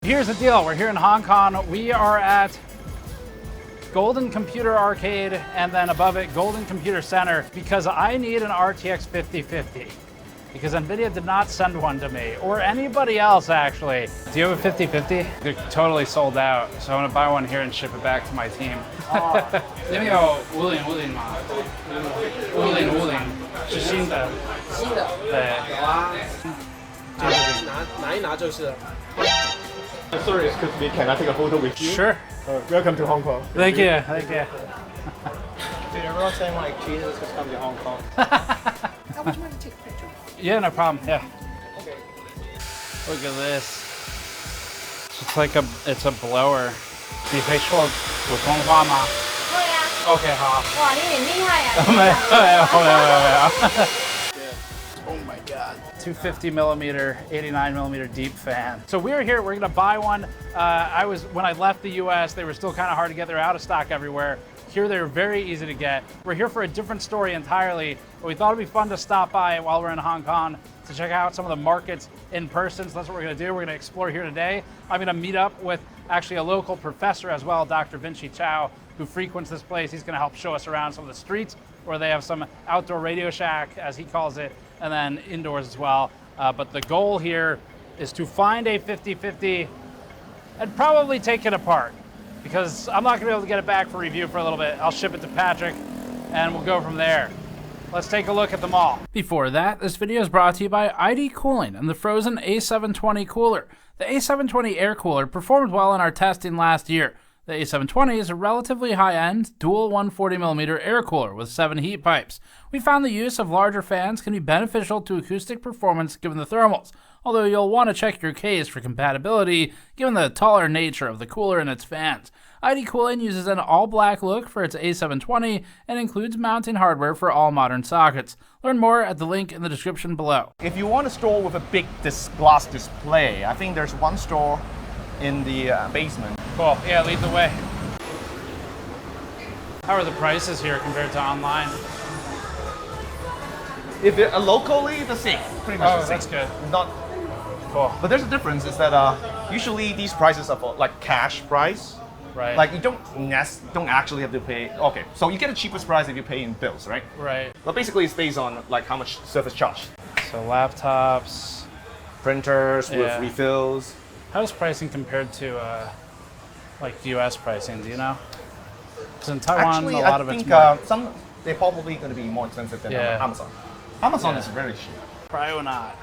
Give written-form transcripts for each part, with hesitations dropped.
Here's the deal. We're here in Hong Kong. We are at Golden Computer Arcade, and then above it, Golden Computer Center, because I need an RTX 5050. Because NVIDIA did not send one to me, or anybody else actually. Do you have a 5050? They're totally sold out, so I'm gonna buy one here and ship it back to my team. 因为有50嘛，50是新的。新的。对。有啊。拿一拿就是。Sorry, excuse me. Can I take a photo with you? Sure. Welcome to Hong Kong. Thank you. Thank you. Dude, everyone's saying like Jesus has come to Hong Kong. Would you mind to take a picture? Yeah, no problem. Yeah. Okay. Look at this. It's like it's a blower. 你会说普通话吗？会啊。OK， 好。哇，你很厉害呀！没有。Oh my God. 250 millimeter, 89 millimeter deep fan. So we're here, we're gonna buy one. When I left the US, they were still kind of hard to get. They're out of stock everywhere. Here they're very easy to get. We're here for a different story entirely, but we thought it'd be fun to stop by while we're in Hong Kong to check out some of the markets in person. So that's what we're gonna do. We're gonna explore here today. I'm gonna meet up with actually a local professor as well, Dr. Vinci Chow, who frequents this place. He's gonna help show us around some of the streets where they have some outdoor Radio Shack, as he calls it, and then indoors as well. But the goal here is to find a 5050 and probably take it apart, because I'm not gonna be able to get it back for review for a little bit. I'll ship it to Patrick and we'll go from there. Let's take a look at them all. Before that, this video is brought to you by ID Cooling and the Frozen A720 cooler. The A720 air cooler performed well in our testing last year. The A720 is a relatively high-end, dual 140mm air cooler with 7 heat pipes. We found the use of larger fans can be beneficial to acoustic performance given the thermals, although you'll want to check your case for compatibility given the taller nature of the cooler and its fans. ID Cooling uses an all-black look for its A720 and includes mounting hardware for all modern sockets. Learn more at the link in the description below. If you want a store with a big glass display, I think there's one store in the basement. Cool. Yeah, lead the way. How are the prices here compared to online? If they're locally, the same. Pretty much the same. That's good. Not cool. But there's a difference is that usually these prices are for like cash price. Right. Like you don't actually have to pay. Okay, so you get the cheapest price if you pay in bills, right? Right. But basically it's based on like how much service charge. So laptops, Printers with refills. How's pricing compared to like US pricing? Do you know? Because in Taiwan, Actually, a lot I of it's think more. they're probably going to be more expensive than Amazon. Amazon is very cheap. Probably not.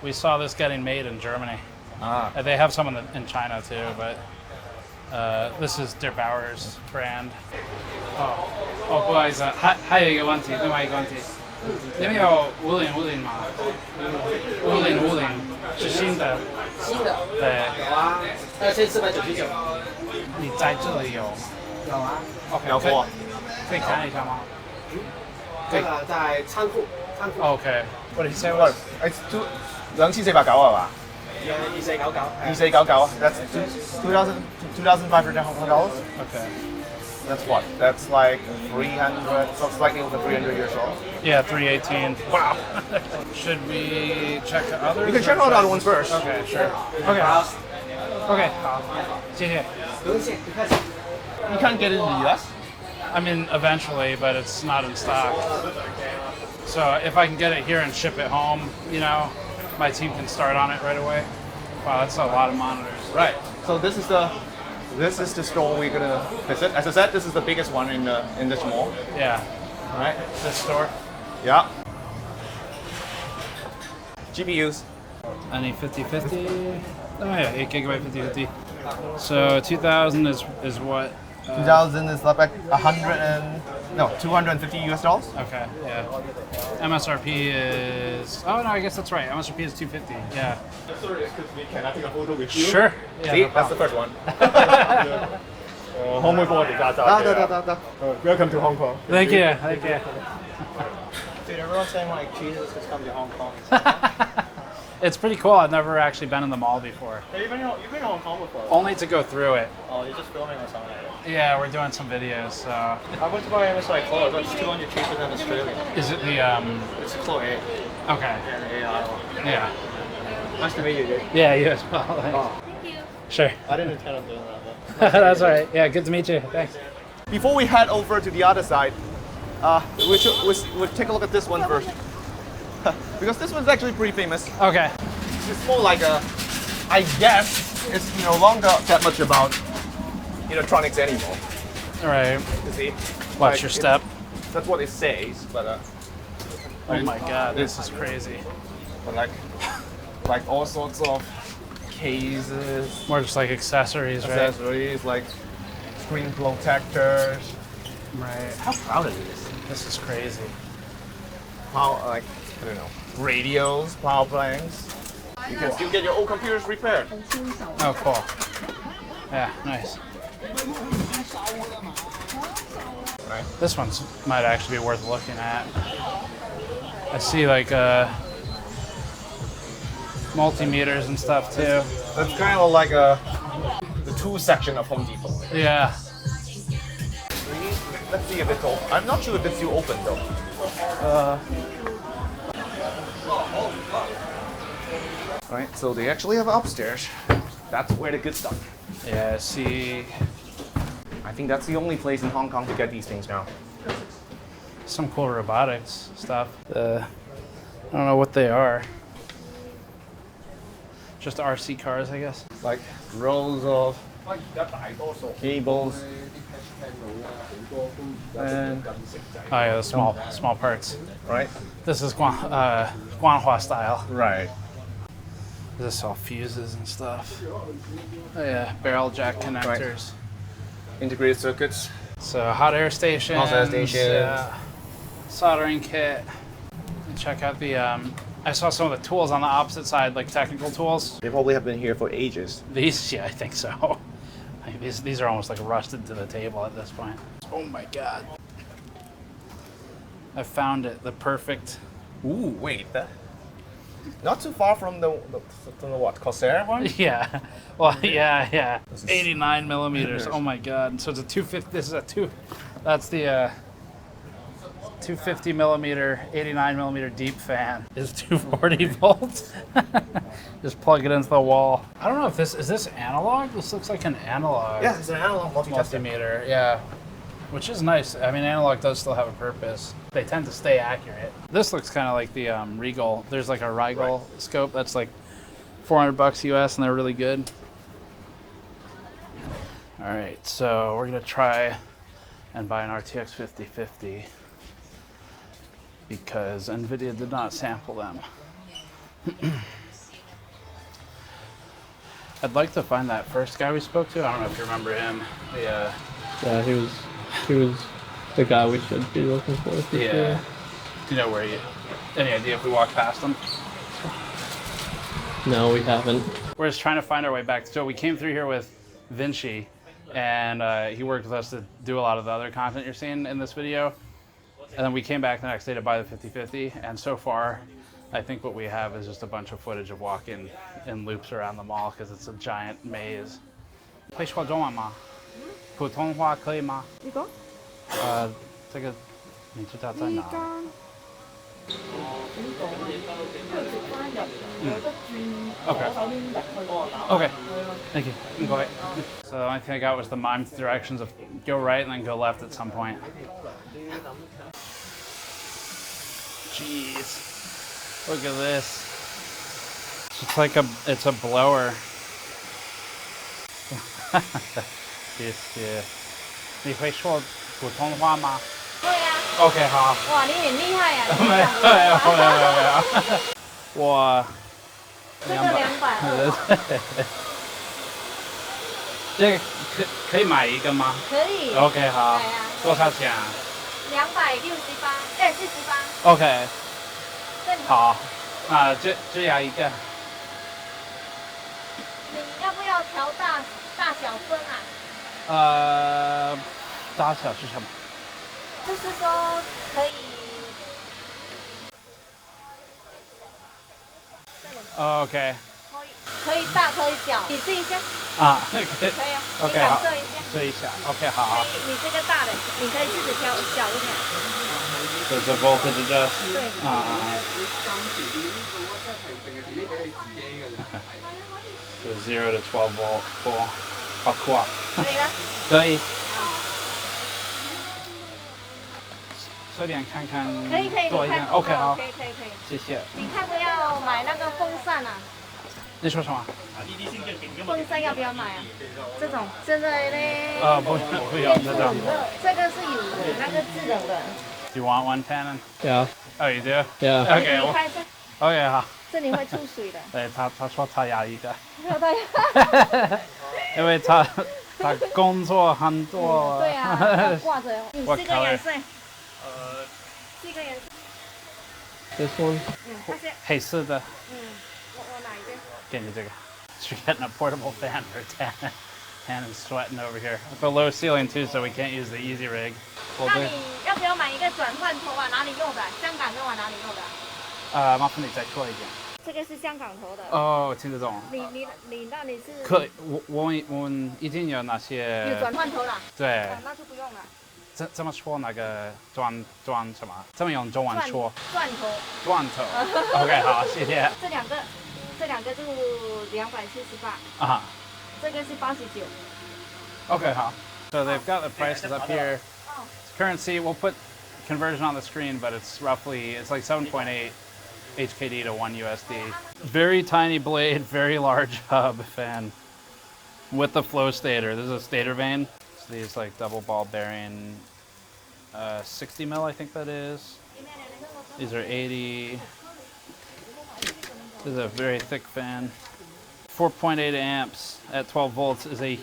We saw this getting made in Germany. Ah. They have some in China too, but this is Der Bauer's brand. 不好意思，还有一个问题，另外一个问题，你们有50吗？50是新的。新的。对。有啊，2499。你在这里有？有啊。OK，可以看一下吗？这个在仓库。OK。What did you say? It's 2499係嘛？2499. That's $2,500 Hong Kong dollars. Okay. That's what? That's like 300. So slightly over 300 years old. Yeah, 318. Wow. Should we check the others? You can check out the other ones first. Okay, sure. Okay. Okay. 好，谢谢。不用谢，不客气。You can't get it in the US? I mean, eventually, but it's not in stock. So if I can get it here and ship it home, you know, my team can start on it right away. Wow, that's a lot of monitors. Right. So this is the store we're gonna visit. As I said, this is the biggest one in this mall. Yeah. All right. This store. Yeah. GPUs. Any 5050? Oh yeah, 8 gigabyte 5050. So 2000 is what? 2000 is like 250 US dollars. Okay, yeah. MSRP is, oh no, I guess that's right. MSRP is 250, yeah. Sorry, excuse me, can I take a photo with you? Sure. Yeah, See, no that's the first one. 可唔可以幫我哋加揸？得。Welcome to Hong Kong. Thank you. Dude, everyone's saying like Jesus has come to Hong Kong. It's pretty cool. I've never actually been in the mall before. Hey, you've been to Hong Kong before? Only to go through it. Oh, you're just filming or something? Yeah, we're doing some videos, so. I went to buy MSI Claw, but it's 200 cheaper than Australia. Is it the, It's Claw 8. Okay. Yeah, the AI one. Yeah. Nice to meet you, dude. Yeah, you as well. Oh. Thank you. Sure. I didn't intend on doing that. That's all right. Yeah, good to meet you. Thanks. Before we head over to the other side, we'll take a look at this one first. Because this one's actually pretty famous. Okay. It's more like I guess it's no longer that much about electronics anymore. All right. You see? Watch Like, your step. That's what it says, but Oh my God, this is crazy. but like all sorts of cases, More just like accessories, right? accessories, like screen protectors. Right. How crowded it is. This is crazy. I don't know, radios, power banks. You can still get your old computers repaired. Oh, cool. Yeah, nice. Right. This one's might actually be worth looking at. I see like multimeters and stuff too. That's kind of like the tool section of Home Depot. Yeah. Let's see if it's open. I'm not sure if it's still open though. Right, so they actually have upstairs. That's where the good stuff. Yeah, see I think that's the only place in Hong Kong to get these things now. some cool robotics stuff. I don't know what they are. Just RC cars, I guess. Like rows of cables. And Oh yeah, the small parts. right, This is Guanhua style. right. This is all fuses and stuff. Oh yeah, barrel jack connectors. Integrated circuits. So hot air station. Hot air station. Soldering kit. And check out the. I saw some of the tools on the opposite side, like technical tools. They probably have been here for ages. These, yeah, I think so. Like, these are almost like rusted to the table at this point. Oh my God. I found it, the perfect. Ooh, wait, that. Not too far from the what, Corsair one? Yeah. Well, yeah. 89 millimeters. Oh my God. So it's a 250. This is a That's the 250 millimeter, 89 millimeter deep fan. Is 240 volts. Just plug it into the wall. I don't know if is this analog? This looks like an analog. Yeah, it's an analog multimeter. Multimeter. Yeah. Which is nice. I mean, analog does still have a purpose. They tend to stay accurate. This looks kind of like the Regal. There's like a Rigel scope that's like $400 US, and they're really good. All right, so we're gonna try and buy an RTX 5050 because NVIDIA did not sample them. I'd like to find that first guy we spoke to. I don't know if you remember him. Yeah. Yeah, he was the guy we should be looking for. Yeah. Do you know where any idea if we walk past him? No, we haven't. We're just trying to find our way back. So we came through here with Vinci, and he worked with us to do a lot of the other content you're seeing in this video. And then we came back the next day to buy the 5050, and so far, I think what we have is just a bunch of footage of walking in loops around the mall because it's a giant maze. 会说中文吗？普通话可以吗？你讲这个你知道在哪？Okay, thank you. Go ahead. So the only thing I got was the mimed directions of go right and then go left at some point. Jeez, look at this. It's like it's a blower. 谢谢。你会说普通话吗？会啊。 OK， 好。哇，你很厉害呀！没有。我这个220。这个可以买一个吗？可以。 OK， 好。对啊。多少钱啊268，48。OK， 正好。啊，这样一个。你要不要调大小分啊？大小是什么？就是说可以。OK。可以大可以小，你试一下。啊，可以啊。 OK， 你好。感受一下。试一下。OK， 好。你这个大的，你可以试着调小一点。There's a voltage adjust。对。So 0 to 12 volt full. 好酷啊！可以了。可以。收点看看。可以可以，多一点。你看 OK 好，可以可以可以。谢谢。你看不要买那个风扇啊？你说什么？风扇要不要买啊？这种现在嘞。不要这种。这个是有那个制冷的。Do you want one, Tannen? Yeah. Oh, you do? Yeah. Okay. 你看一下， OK 好。这里会出水的。对他说他压抑的，没有带。因为他工作很多。对啊，要挂着。你这个颜色。这个颜色。This one? 那些。黑色的。我哪一个？给你这个。You're getting a portable fan for Tannen. Tannen's sweating over here. With a low ceiling too, so we can't use the easy rig. 那你要不要买一个转换头啊？哪里用的？香港跟我哪里用的？麻烦你再说一遍。这个是香港头的。哦，听得懂。你那里是？可我们已经有那些。有转换头了。对。那就不用了。怎么说那个转什么？怎么用中文说？转头。转头。OK， 好，谢谢。这两个就278。啊。这个是89。Okay, huh? So they've got the prices up here. Currency, we'll put conversion on the screen, but it's like 7.8 HKD to 1 USD. Very tiny blade, very large hub fan with the flow stator. This is a stator vane. So these like double ball bearing, 60 mil, I think that is. These are 80. This is a very thick fan. 4.8 amps at 12 volts is a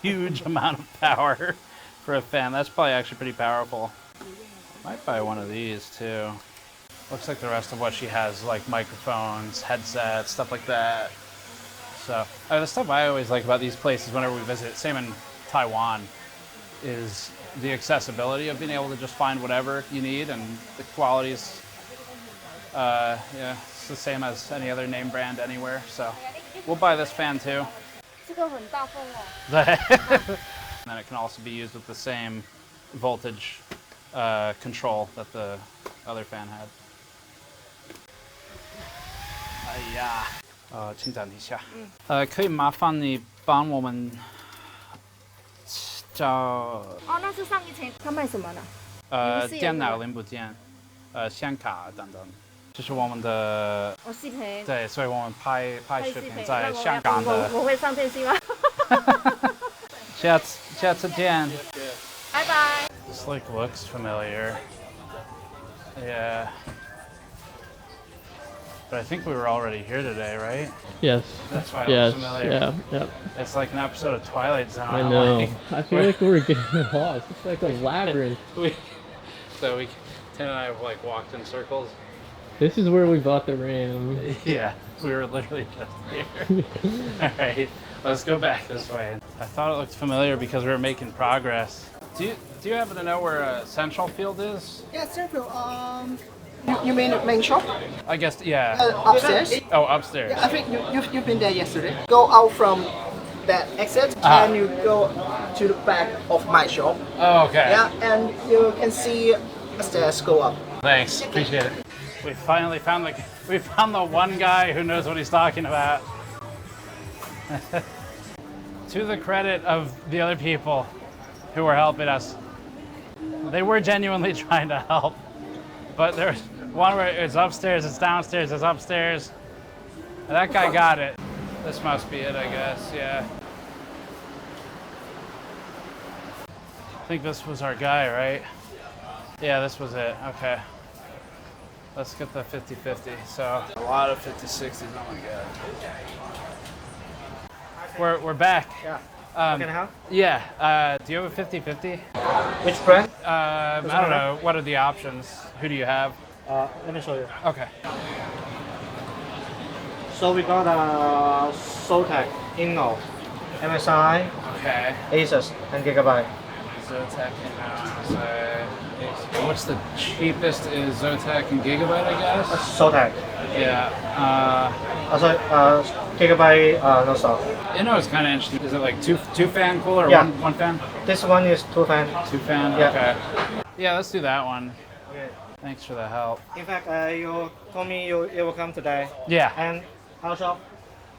huge amount of power for a fan. That's probably actually pretty powerful. Might buy one of these too. Looks like the rest of what she has, like microphones, headsets, stuff like that. So the stuff I always like about these places whenever we visit, same in Taiwan, is the accessibility of being able to just find whatever you need, and the quality's it's the same as any other name brand anywhere. So we'll buy this fan too. 这个很大风哦。And then it can also be used with the same voltage control that the other fan had. 哎呀，请等一下。可以麻烦你帮我们找哦，那是上一层，他卖什么呢？电脑零部件，显卡等等。这是我们的视频。对，所以我们拍视频在香港的。我会上电视吗？下次见。拜拜。This like looks familiar. Yeah. But I think we were already here today, right? Yes. That's why it yes. looks familiar. Yeah. Yep. It's like an episode of Twilight Zone. I know. Like, I feel like we're getting lost. It's like a labyrinth. Tim and I have like walked in circles. This is where we bought the RAM. Yeah, we were literally just here. All right, let's go back this way. I thought it looked familiar because we were making progress. Do you happen to know where Central Field is? Yeah, Central. You mean the main shop? I guess, yeah. Upstairs? Oh, upstairs. I think you've been there yesterday. Go out from that exit and you go to the back of my shop. Oh, okay. Yeah, and you can see the stairs go up. Thanks, appreciate it. We finally found the one guy who knows what he's talking about. To the credit of the other people who were helping us, they were genuinely trying to help. But there's one where it's upstairs, it's downstairs, it's upstairs. And that guy got it. This must be it, I guess, yeah. I think this was our guy, right? Yeah, this was it, okay. Let's get the 50-50. So a lot of 50-60s, oh my god. We're back. Yeah. Can I help? Yeah, do you have a 50-50? Which brand? I don't know, what are the options? Who do you have? Let me show you. Okay. So we got a Zotac, Inno, MSI, Okay. Asus, and Gigabyte. Zotac and what's the cheapest is Zotac and Gigabyte, I guess? Zotac. Yeah. Gigabyte, no stock. INNO is kind of interesting. Is it like two fan cooler or Yeah. one fan? This one is 2 fan. 2 fan? Yeah. Okay. Yeah, let's do that one. Okay. Thanks for the help. In fact, you told me you will come today. Yeah. And our shop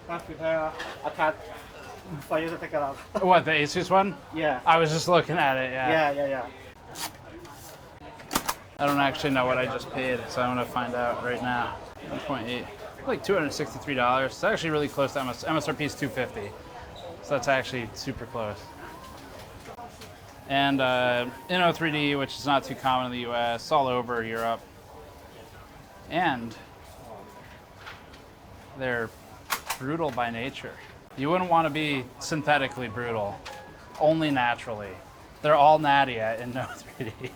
I prepare a card for you to take it out. What, the Asus one? Yeah. I was just looking at it, yeah. Yeah. I don't actually know what I just paid, so I'm gonna find out right now. 1.8, like $263. It's actually really close to MSRP is $250. So that's actually super close. And INNO3D, which is not too common in the US, all over Europe. And they're brutal by nature. You wouldn't want to be synthetically brutal, only naturally. They're all natty at INNO3D.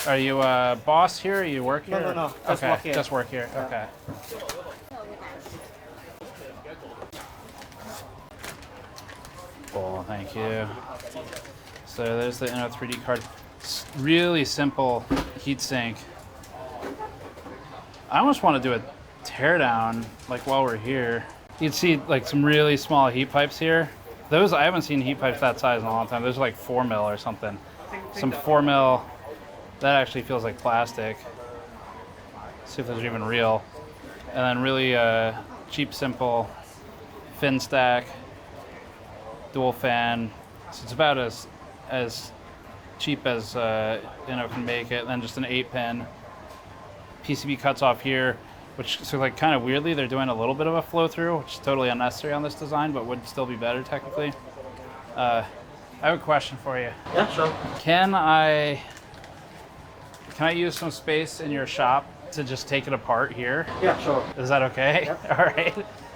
Are you a boss here? Or you work here? No. Just okay, work here. just work here. Yeah. Okay. Cool, thank you. So there's the INNO3D card. It's really simple heatsink. I almost want to do a teardown, like while we're here. You'd see like some really small heat pipes here. Those, I haven't seen heat pipes that size in a long time. Those are like 4 mil or something. Some 4 mil, that actually feels like plastic. See if those are even real. And then really cheap, simple fin stack, dual fan. So it's about as cheap as can make it. And then just an 8-pin. PCB cuts off here, which so like kind of weirdly they're doing a little bit of a flow through, which is totally unnecessary on this design, but would still be better technically. I have a question for you. Yeah, sure. Can I use some space in your shop to just take it apart here? Yeah, sure. Is that okay? Yep. All right.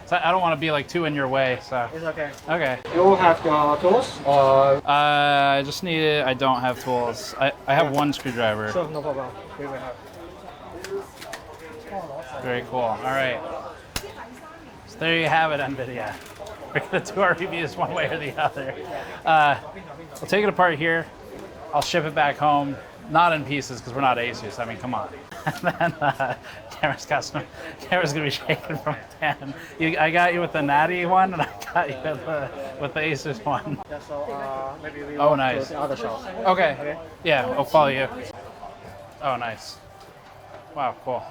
So I don't want to be like too in your way, so. It's okay. Okay. You have your tools or? I just need it. I don't have tools. I have one screwdriver. Sure, no problem. We will have. Very cool. All right. So there you have it, NVIDIA. We're going to do our reviews one way or the other. We'll take it apart here. I'll ship it back home. Not in pieces because we're not Asus. I mean, come on. And then camera's going to be shaking from 10. I got you with the natty one, and I got you with the Asus one. Yeah, so maybe we Oh, walk nice. to the other shop. Okay. Yeah, I'll follow you. Oh, nice. Wow, cool.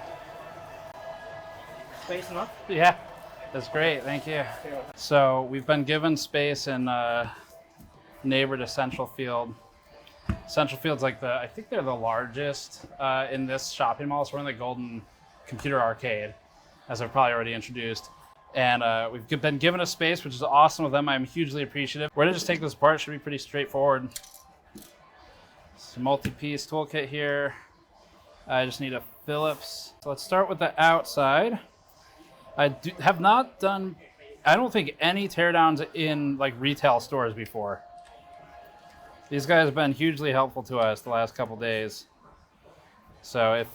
Space enough? Yeah, that's great. Thank you. So we've been given space in neighbor to Central Field. Central Field's like I think they're the largest in this shopping mall. So we're in the Golden Computer Arcade, as I've probably already introduced. And we've been given a space, which is awesome of them. I'm hugely appreciative. We're gonna just take this apart. Should be pretty straightforward. It's a multi-piece toolkit here. I just need a Phillips. So let's start with the outside. I have not done, I don't think, any teardowns in like retail stores before. These guys have been hugely helpful to us the last couple days. So if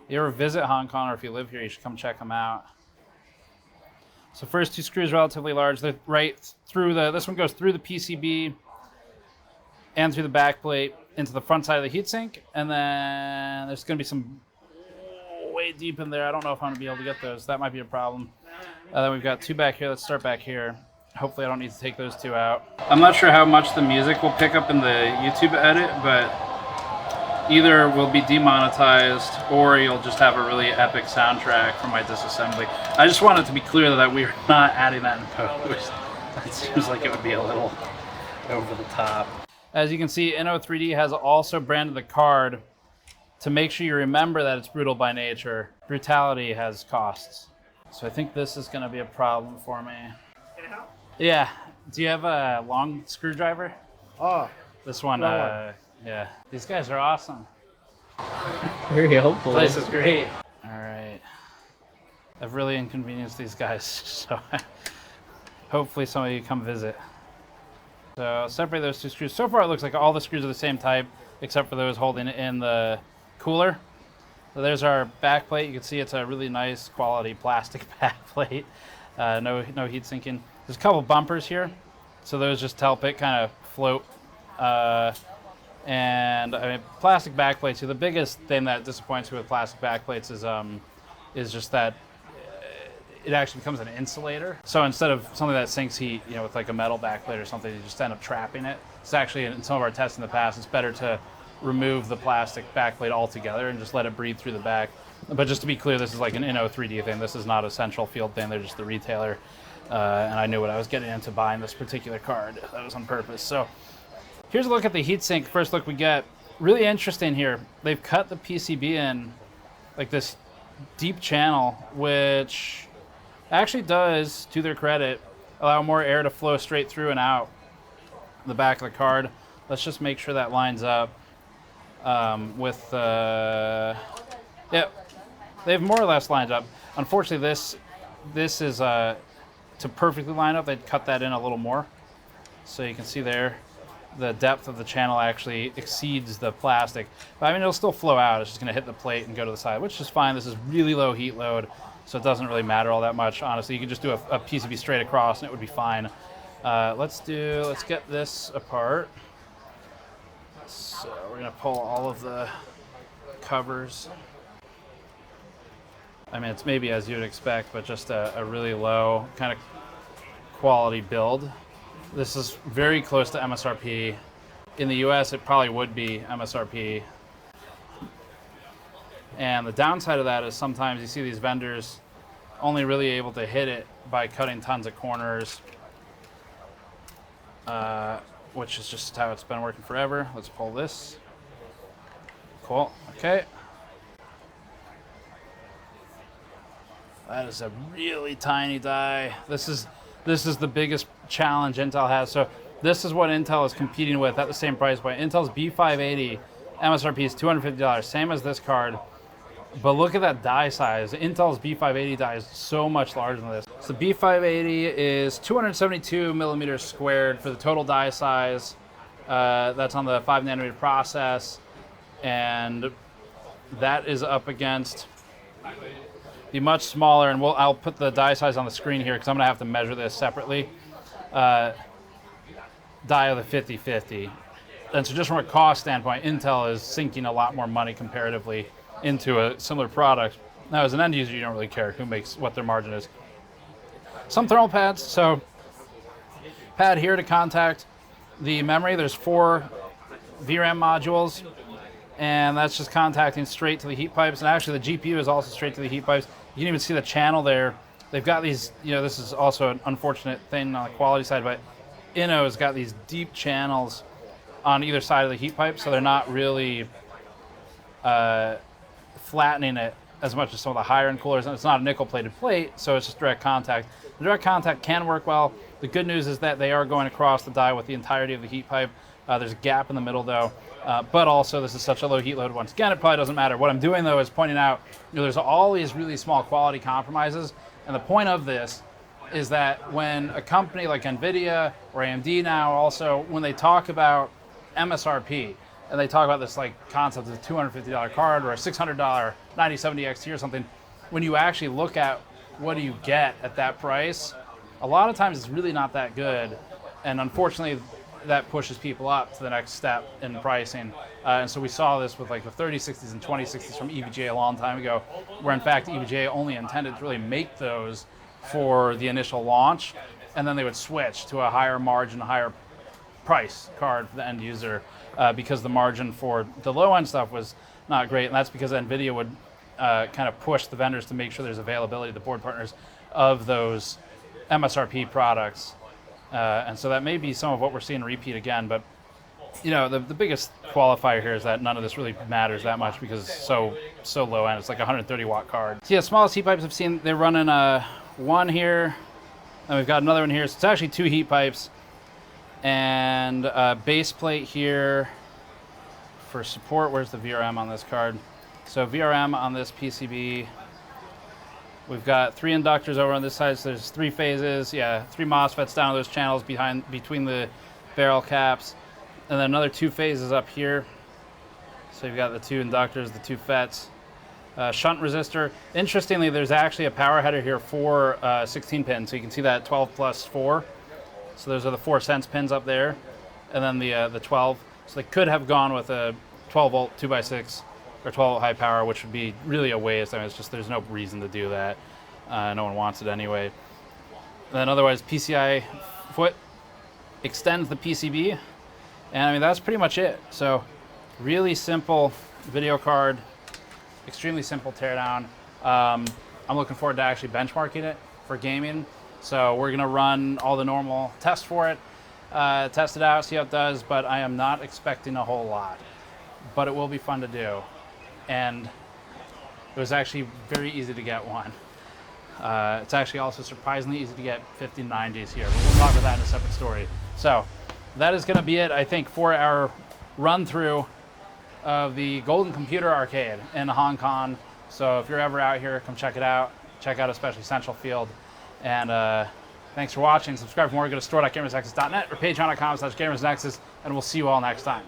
you ever visit Hong Kong or if you live here, you should come check them out. So first two screws relatively large. They're right through this one goes through the PCB and through the back plate into the front side of the heatsink. And then there's going to be some way deep in there. I don't know if I'm going to be able to get those. That might be a problem. Then we've got two back here. Let's start back here. Hopefully I don't need to take those two out. I'm not sure how much the music will pick up in the YouTube edit, but either will be demonetized or you'll just have a really epic soundtrack for my disassembly. I just wanted to be clear that we are not adding that in post. It seems like it would be a little over the top. As you can see, INNO3D has also branded the card to make sure you remember that it's brutal by nature. Brutality has costs. So I think this is going to be a problem for me. Can I help? Yeah. Do you have a long screwdriver? Oh. This one, yeah. These guys are awesome. Very helpful. This place is great. All right. I've really inconvenienced these guys, so hopefully some of you come visit. So I'll separate those two screws. So far it looks like all the screws are the same type, except for those holding it in the cooler. So there's our back plate. You can see it's a really nice quality plastic back plate. No heat sinking. There's a couple bumpers here, so those just help it kind of float. And I mean, plastic back plates. So the biggest thing that disappoints me with plastic back plates is just that it actually becomes an insulator. So instead of something that sinks heat, with like a metal back plate or something, you just end up trapping it. It's actually, in some of our tests in the past, it's better to remove the plastic back plate altogether and just let it breathe through the back. But just to be clear, this is like an INNO3D thing. This is not a central field thing. They're just the retailer. And I knew what I was getting into buying this particular card. That was on purpose. So here's a look at the heatsink. First look we get. Really interesting here. They've cut the PCB in like this deep channel, which actually does, to their credit, allow more air to flow straight through and out the back of the card. Let's just make sure that lines up with yeah, they've more or less lined up. Unfortunately, this is to perfectly line up. They'd cut that in a little more, so you can see there the depth of the channel actually exceeds the plastic. But I mean, it'll still flow out. It's just going to hit the plate and go to the side, which is fine. This is really low heat load, so it doesn't really matter all that much. Honestly, you can just do a PCB straight across and it would be fine. Let's get this apart. So we're going to pull all of the covers. I mean, it's maybe as you would expect, but just a really low kind of quality build. This is very close to MSRP. In the US, it probably would be MSRP. And the downside of that is sometimes you see these vendors only really able to hit it by cutting tons of corners, which is just how it's been working forever. Let's pull this. Cool, okay. That is a really tiny die. This is the biggest challenge Intel has. So this is what Intel is competing with at the same price point. Intel's B580 MSRP is $250, same as this card. But look at that die size. Intel's B580 die is so much larger than this. So the B580 is 272 millimeters squared for the total die size. That's on the 5nm process. And that is up against the much smaller, and I'll put the die size on the screen here because I'm going to have to measure this separately, die of the 5050. And so just from a cost standpoint, Intel is sinking a lot more money comparatively into a similar product. Now, as an end user, you don't really care who makes what their margin is. Some thermal pads. So pad here to contact the memory. There's 4 VRAM modules, and that's just contacting straight to the heat pipes. And actually the GPU is also straight to the heat pipes. You can even see the channel there. They've got these, this is also an unfortunate thing on the quality side, but Inno has got these deep channels on either side of the heat pipe, so they're not really flattening it as much as some of the higher end coolers. And it's not a nickel plated plate, so it's just direct contact. The direct contact can work well. The good news is that they are going across the die with the entirety of the heat pipe. There's a gap in the middle though, but also this is such a low heat load. Once again, it probably doesn't matter. What I'm doing though is pointing out, there's all these really small quality compromises, and the point of this is that when a company like NVIDIA or AMD now also, when they talk about MSRP, and they talk about this like concept of a $250 card or a $600 9070 XT or something, when you actually look at what do you get at that price, a lot of times it's really not that good, and unfortunately that pushes people up to the next step in pricing. And so we saw this with like the 3060s and 2060s from EVGA a long time ago, where in fact EVGA only intended to really make those for the initial launch, and then they would switch to a higher margin, higher price card for the end user, because the margin for the low end stuff was not great. And that's because NVIDIA would kind of push the vendors to make sure there's availability, the board partners, of those MSRP products. And so that may be some of what we're seeing repeat again, but the biggest qualifier here is that none of this really matters that much because it's so low end. It's like a 130 watt card. So yeah, smallest heat pipes I've seen, they're running one here, and we've got another one here. So it's actually 2 heat pipes and a base plate here for support. Where's the VRM on this card? So VRM on this PCB. We've got 3 inductors over on this side, so there's 3 phases. Yeah, 3 MOSFETs down those channels between the barrel caps, and then another 2 phases up here. So you've got the 2 inductors, the 2 FETs, shunt resistor. Interestingly, there's actually a power header here for 16 pins, so you can see that 12 plus 4. So those are the 4 sense pins up there, and then the 12. So they could have gone with a 12 volt 2x6. Or 12 volt high power, which would be really a waste. I mean, it's just there's no reason to do that. No one wants it anyway. And then otherwise, PCI foot extends the PCB, and I mean that's pretty much it. So really simple video card. extremely simple teardown. I'm looking forward to actually benchmarking it for gaming. So we're gonna run all the normal tests for it, test it out, see how it does, but I am not expecting a whole lot. But it will be fun to do. And it was actually very easy to get one. It's actually also surprisingly easy to get 5090s here, but we'll talk about that in a separate story. So that is gonna be it, I think, for our run through of the Golden Computer Arcade in Hong Kong. So if you're ever out here, come check it out. Check out especially Central Field. And thanks for watching. Subscribe for more. Go to store.gamersnexus.net or patreon.com/gamersnexus, and we'll see you all next time.